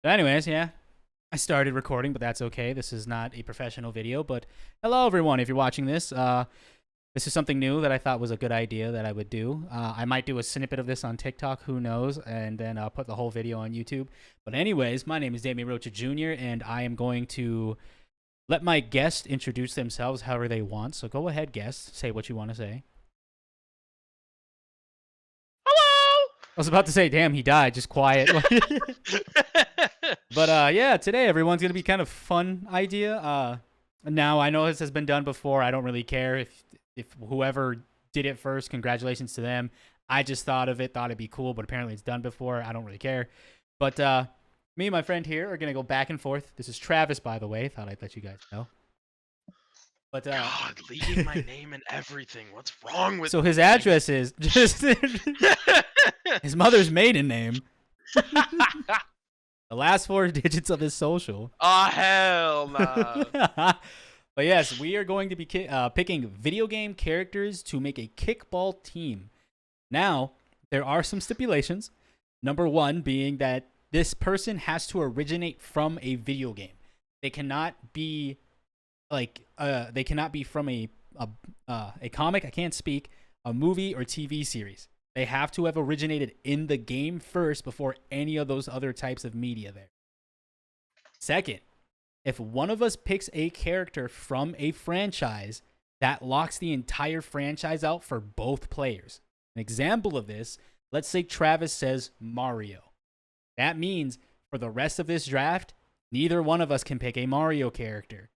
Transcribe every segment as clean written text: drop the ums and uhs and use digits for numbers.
But anyways, yeah, I started recording, but that's okay. This is not a professional video. But hello, everyone. If you're watching this, this is something new that I thought was a good idea that I would do. I might do a snippet of this on TikTok, who knows, and then put the whole video on YouTube. But anyways, my name is Damian Rocha Jr., and I am going to let my guests introduce themselves however they want. So go ahead, guests. Say what you want to say. Hello. I was about to say, damn, he died. Just quiet. But yeah, today everyone's gonna be kind of fun idea. Now I know this has been done before. I don't really care if whoever did it first. Congratulations to them. I just thought of it, thought it'd be cool, but apparently it's done before. I don't really care. But me and my friend here are gonna go back and forth. This is Travis, by the way. Thought I'd let you guys know. But God, leaving my name and everything. What's wrong with so his address is just his mother's maiden name. The last 4 digits of his social. Oh, hell no. But yes, we are going to be picking video game characters to make a kickball team. Now, there are some stipulations. Number 1 being that this person has to originate from a video game. They cannot be they cannot be from a comic, I can't speak, a movie or TV series. They have to have originated in the game first before any of those other types of media there. Second, if one of us picks a character from a franchise, that locks the entire franchise out for both players. An example of this, let's say Travis says Mario. That means for the rest of this draft, neither one of us can pick a Mario character.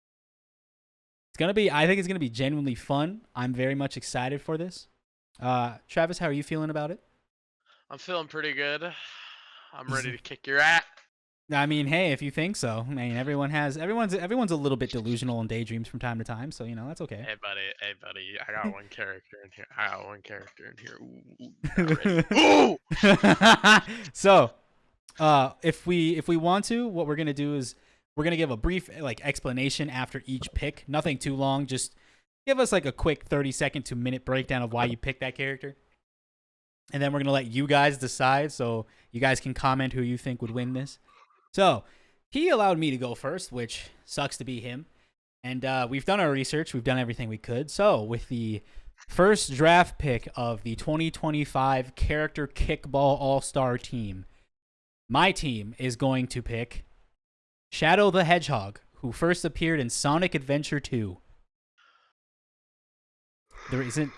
I think it's gonna be genuinely fun. I'm very much excited for this. Travis, how are you feeling about it? I'm feeling pretty good. I'm ready to kick your ass. I mean, hey, if you think so. I mean, everyone's a little bit delusional and daydreams from time to time, so that's okay. Hey buddy, I got one character in here. Ooh, Ooh! So, if we want to, what we're gonna do is we're gonna give a brief explanation after each pick. Nothing too long. Just give us a quick 30-second to minute breakdown of why you picked that character, and then we're gonna let you guys decide. So you guys can comment who you think would win this. So he allowed me to go first, which sucks to be him. And we've done our research. We've done everything we could. So with the first draft pick of the 2025 Character Kickball All-Star Team, my team is going to pick Shadow the Hedgehog, who first appeared in Sonic Adventure 2. The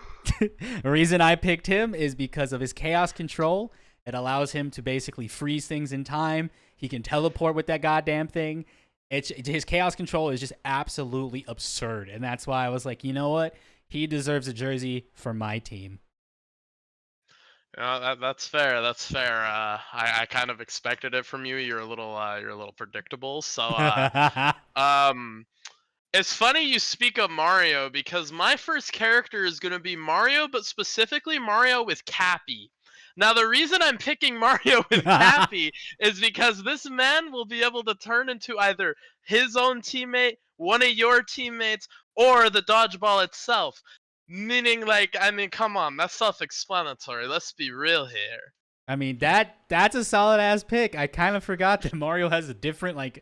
reason I picked him is because of his chaos control. It allows him to basically freeze things in time. He can teleport with that goddamn thing. His chaos control is just absolutely absurd, and that's why I was like, you know what? He deserves a jersey for my team. That's fair. That's fair. I kind of expected it from you. You're a little predictable. So it's funny you speak of Mario because my first character is going to be Mario, but specifically Mario with Cappy. Now, the reason I'm picking Mario with Cappy is because this man will be able to turn into either his own teammate, one of your teammates, or the dodgeball itself. Meaning, come on, that's self-explanatory. Let's be real here. I mean, that's a solid-ass pick. I kind of forgot that Mario has a different,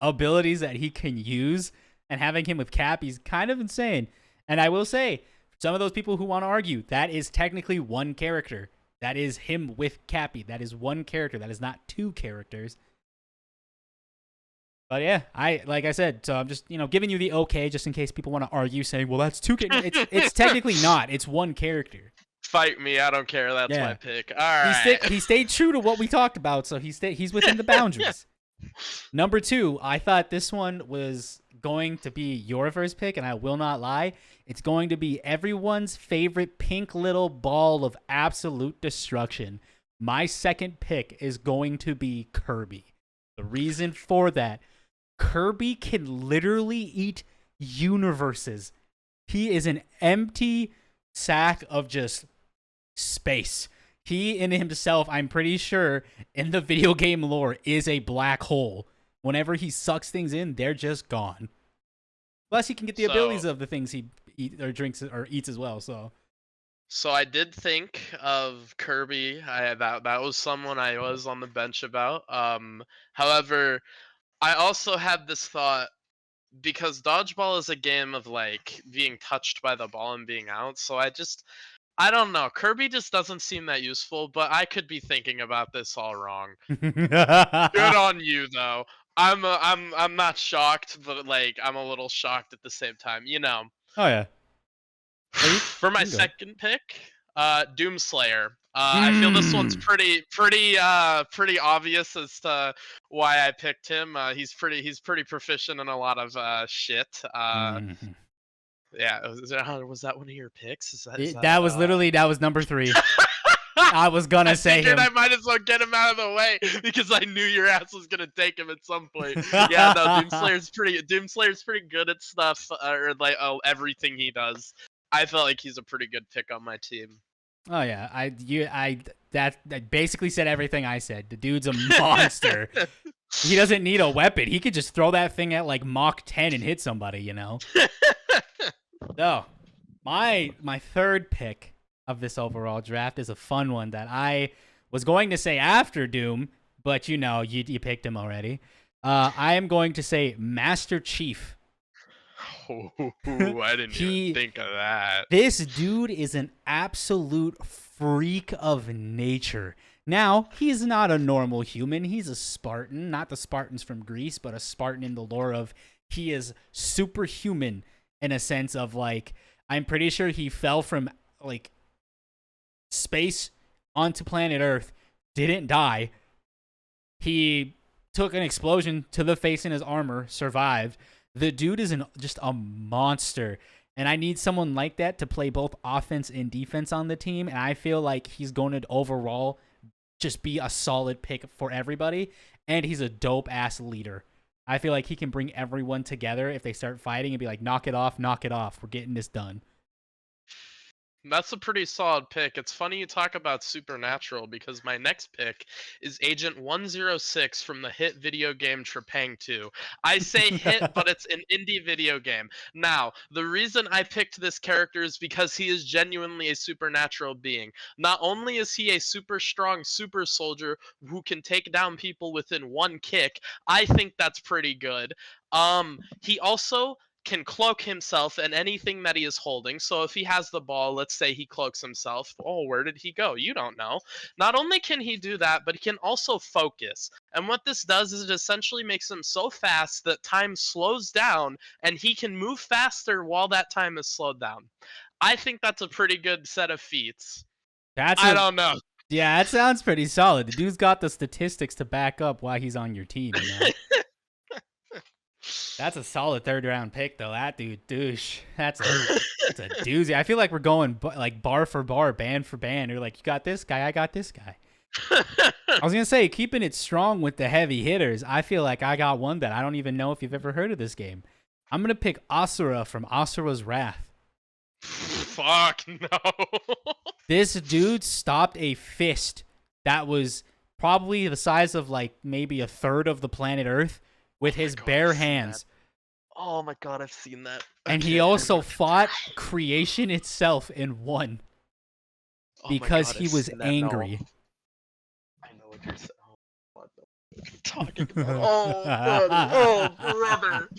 abilities that he can use. And having him with Cappy's kind of insane. And I will say, some of those people who want to argue, that is technically one character. That is him with Cappy. That is one character. That is not 2 characters. But yeah, like I said, so I'm just giving you the okay, just in case people want to argue, saying, "Well, that's 2 characters." It's technically not. It's one character. Fight me. I don't care. That's my pick. All right. He stayed true to what we talked about, so he's within the boundaries. Number 2, I thought this one was going to be your first pick, and I will not lie. It's going to be everyone's favorite pink little ball of absolute destruction. My second pick is going to be Kirby. The reason for that, Kirby can literally eat universes. He is an empty sack of just space. He in himself, I'm pretty sure, in the video game lore, is a black hole. Whenever he sucks things in, they're just gone. Plus, he can get the abilities of the things he drinks or eats as well. So So I did think of Kirby. That was someone I was on the bench about. However, I also had this thought because dodgeball is a game of like being touched by the ball and being out. So I don't know. Kirby just doesn't seem that useful, but I could be thinking about this all wrong. Good Oh on you though. I'm not shocked, but like I'm a little shocked at the same time. yeah. Oh, you For my can go. second pick, Doomslayer. I feel this one's Mm. pretty obvious as to why I picked him. He's pretty proficient in a lot of shit. Mhm. Yeah, was that one of your picks? Is that That was number 3. I was gonna I say figured I him. might as well get him out of the way because I knew your ass was gonna take him at some point. Yeah, no, Doomslayer's pretty good at stuff, or like everything he does. I felt like he's a pretty good pick on my team. Oh yeah, that basically said everything I said. The dude's a monster. He doesn't need a weapon. He could just throw that thing at like Mach 10 and hit somebody, you know. So, my third pick of this overall draft is a fun one that I was going to say after Doom, but you picked him already. I am going to say Master Chief. Oh, I didn't even he think of that. This dude is an absolute freak of nature. Now, he's not a normal human. He's a Spartan, not the Spartans from Greece, but a Spartan in the lore of he is superhuman in a sense of like I'm pretty sure he fell from like space onto planet Earth, didn't die. He took an explosion to the face in his armor, survived. The dude is just a monster. And I need someone like that to play both offense and defense on the team. And I feel like he's going to overall just be a solid pick for everybody. And he's a dope ass leader. I feel like he can bring everyone together if they start fighting and be like, knock it off, knock it off. We're getting this done. That's a pretty solid pick. It's funny you talk about Supernatural because my next pick is Agent 106 from the hit video game Trepang 2. I say hit, but it's an indie video game. Now, the reason I picked this character is because he is genuinely a supernatural being. Not only is he a super strong super soldier who can take down people within one kick, I think that's pretty good. He also can cloak himself and anything that he is holding. So if he has the ball, let's say he cloaks himself. Oh, where did he go? You don't know. Not only can he do that, but he can also focus. And what this does is it essentially makes him so fast that time slows down and he can move faster while that time is slowed down. I think that's a pretty good set of feats. That's I a don't know. Yeah, that sounds pretty solid. The dude's got the statistics to back up why he's on your team, you know. That's a solid third round pick, though. That dude, douche. That's a doozy. I feel like we're going like bar for bar, band for band. You're like, you got this guy, I got this guy. I was gonna say, keeping it strong with the heavy hitters. I feel like I got one that I don't even know if you've ever heard of this game. I'm gonna pick Asura from Asura's Wrath. Fuck no. This dude stopped a fist that was probably the size of like maybe a third of the planet Earth with his God, bare I've seen hands. that. Oh my god, I've seen that. And he Okay. also fought creation itself and won Oh my because God, he I've was seen that. angry. No. I know what you're saying. Oh, what the talking about? Oh, buddy. Oh, brother.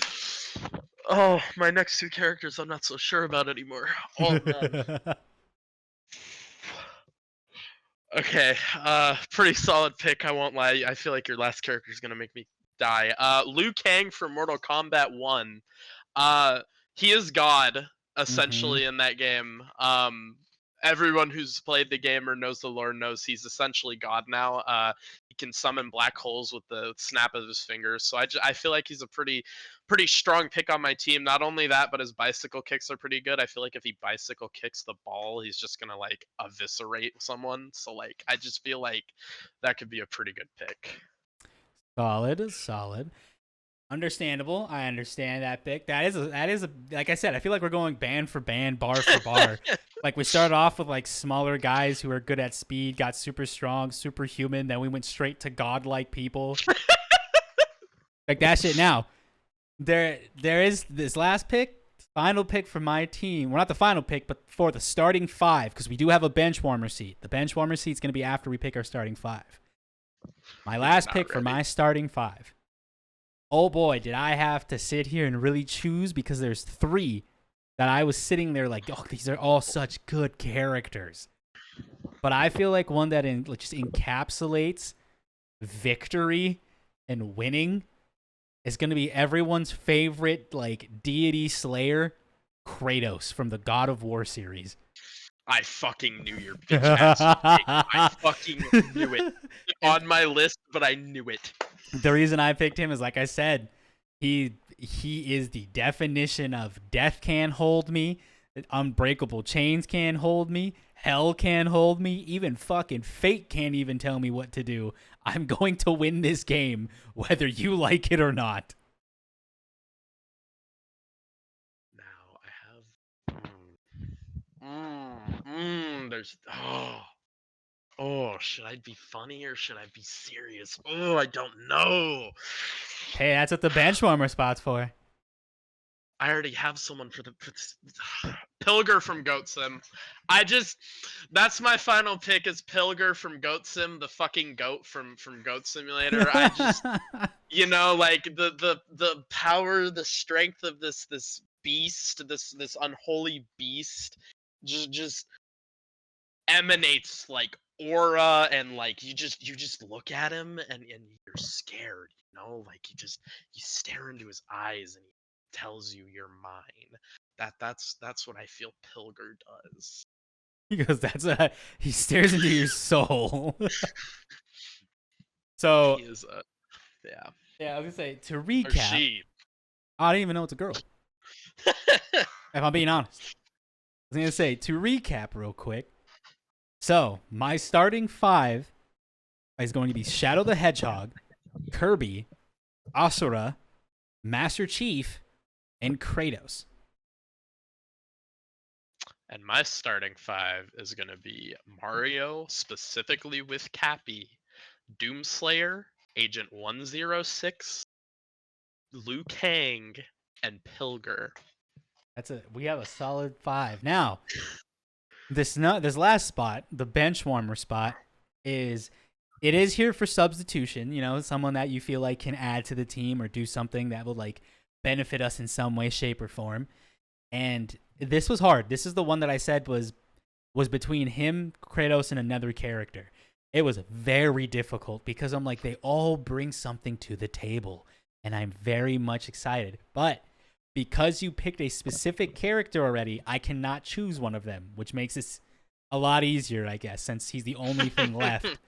Oh, my next two characters I'm not so sure about anymore. Oh man. Okay, pretty solid pick, I won't lie. I feel like your last character is gonna make me die. Liu Kang from Mortal Kombat 1. Uh, he is God Mhm. essentially in that game. Everyone who's played the game or knows the lore knows he's essentially God now. He can summon black holes with the snap of his fingers. So I feel like he's a pretty strong pick on my team. Not only that, but his bicycle kicks are pretty good. I feel like if he bicycle kicks the ball, he's just gonna like eviscerate someone. So like I just feel like that could be a pretty good pick. Solid, solid. Understandable. I understand that pick. That is a like I said, I feel like we're going band for band, bar for bar. Like we started off with like smaller guys who are good at speed, got super strong, superhuman, then we went straight to godlike people. Like that shit now. There is this last pick. final pick for my team. Well, not the final pick, but for the starting 5, because we do have a bench warmer seat. The bench warmer seat's going to be after we pick our starting 5. My last pick for my starting 5. Oh boy, did I have to sit here and really choose, because there's 3 that I was sitting there like, oh, these are all such good characters. But I feel like one that just encapsulates victory and winning is going to be everyone's favorite like deity slayer, Kratos from the God of War series. I fucking knew your bitch ass. I fucking knew it. On my list, but I knew it. The reason I picked him is, like I said, he is the definition of death can't hold me, unbreakable chains can't hold me, hell can't hold me, even fucking fate can't even tell me what to do. I'm going to win this game, whether you like it or not. Now I have. There's. Should I be funny or should I be serious? Oh, I don't know. Hey, that's what the bench warmer spot's for. I already have someone for Pilger from Goat Sim. That's my final pick is Pilger from Goat Sim, the fucking goat from Goat Simulator. I just, like the power, the strength of this beast, this unholy beast, just emanates like aura, and like you just look at him and you're scared, like you stare into his eyes and he tells you you're mine. That's what I feel Pilger does. Because he stares into your soul. So he is yeah, I was gonna say, to recap, I don't even know it's a girl. If I'm being honest. I was gonna say, to recap real quick. So my starting 5 is going to be Shadow the Hedgehog, Kirby, Asura, Master Chief, and Kratos. And my starting 5 is going to be Mario, specifically with Cappy, Doomslayer, Agent 106, Liu Kang, and Pilger. We have a solid 5. Now, this last spot, the bench warmer spot, it is here for substitution. Someone that you feel like can add to the team or do something that will like benefit us in some way, shape, or form. And this was hard. This is the one that I said was between him, Kratos, and another character. It was very difficult because I'm like, they all bring something to the table, and I'm very much excited. But because you picked a specific character already, I cannot choose one of them, which makes this a lot easier, I guess, since he's the only thing left.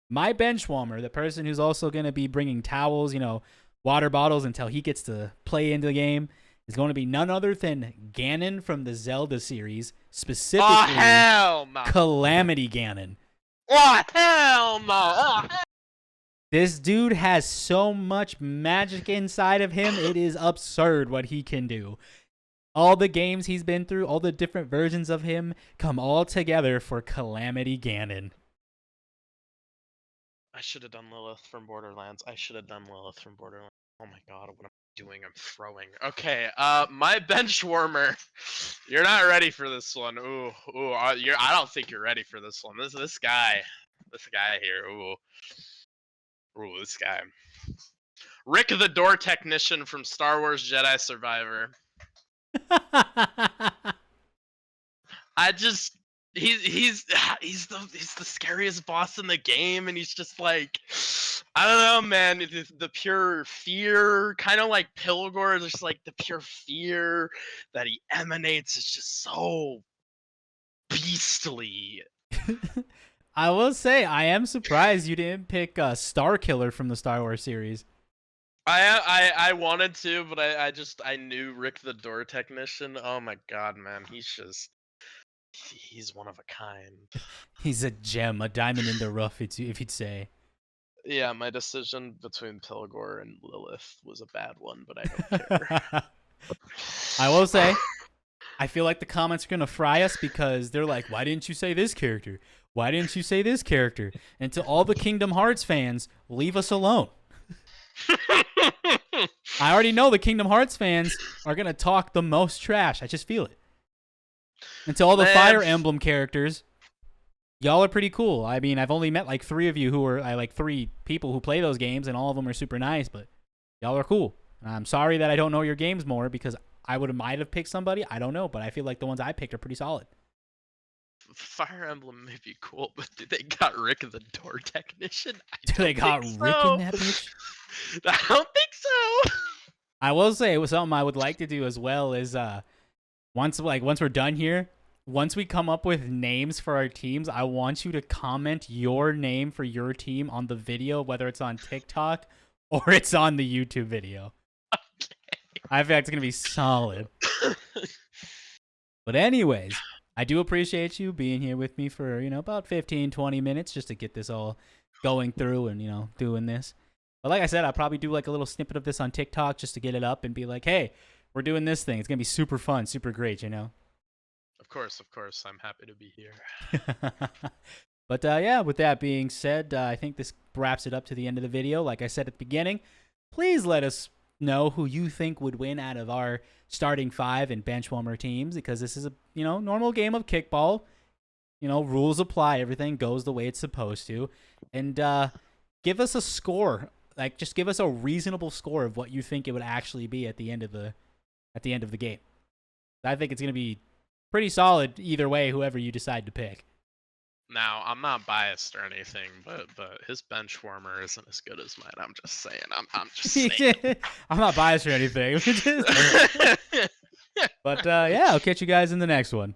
My bench warmer, the person who's also going to be bringing towels, water bottles until he gets to play into the game, is going to be none other than Ganon from the Zelda series, specifically Calamity Ganon. Oh, hell no! Oh, hell. This dude has so much magic inside of him. It is absurd what he can do. All the games he's been through, all the different versions of him come all together for Calamity Ganon. I should have done Lilith from Borderlands. Oh my god, what am I doing? I'm throwing. Okay, my bench warmer. You're not ready for this one. I don't think you're ready for this one. This guy here. This guy. Rick the Door Technician from Star Wars Jedi Survivor. He's the scariest boss in the game, and he's just like, I don't know, man. The pure fear, kind of like Pilgor, just like the pure fear that he emanates is just so beastly. I will say, I am surprised you didn't pick Star Killer from the Star Wars series. I wanted to, but I knew Rick the Door Technician. Oh my god, man, he's one of a kind. He's a gem, a diamond in the rough, if you'd say. Yeah, my decision between Pilgor and Lilith was a bad one, but I don't care. I will say, I feel like the comments are going to fry us because they're like, why didn't you say this character? Why didn't you say this character? And to all the Kingdom Hearts fans, leave us alone. I already know the Kingdom Hearts fans are gonna talk the most trash. I just feel it. Until all the Fire Emblem characters, y'all are pretty cool. I mean, I've only met like 3 of you who are like 3 people who play those games, and all of them are super nice. But y'all are cool. And I'm sorry that I don't know your games more because might have picked somebody. I don't know, but I feel like the ones I picked are pretty solid. Fire Emblem may be cool, but did they got Rick the door technician? They got Rick in that bitch? I don't think so. I will say it was something I would like to do as well is once we're done here, once we come up with names for our teams, I want you to comment your name for your team on the video, whether it's on TikTok or it's on the YouTube video. Okay. I think it's going to be solid. But anyways, I do appreciate you being here with me for, about 15, 20 minutes just to get this all going through and, doing this. But like I said, I'll probably do like a little snippet of this on TikTok just to get it up and be like, hey, we're doing this thing. It's going to be super fun, super great, Of course. I'm happy to be here. But yeah, with that being said, I think this wraps it up to the end of the video. Like I said at the beginning, please let us know who you think would win out of our starting 5 and benchwarmer teams, because this is a normal game of kickball. Rules apply, everything goes the way it's supposed to, and give us a score. Like, just give us a reasonable score of what you think it would actually be at the end of the game. I think it's gonna be pretty solid either way, whoever you decide to pick. Now, I'm not biased or anything, but his bench warmer isn't as good as mine. I'm just saying. I'm just saying. I'm not biased or anything. But yeah, I'll catch you guys in the next one.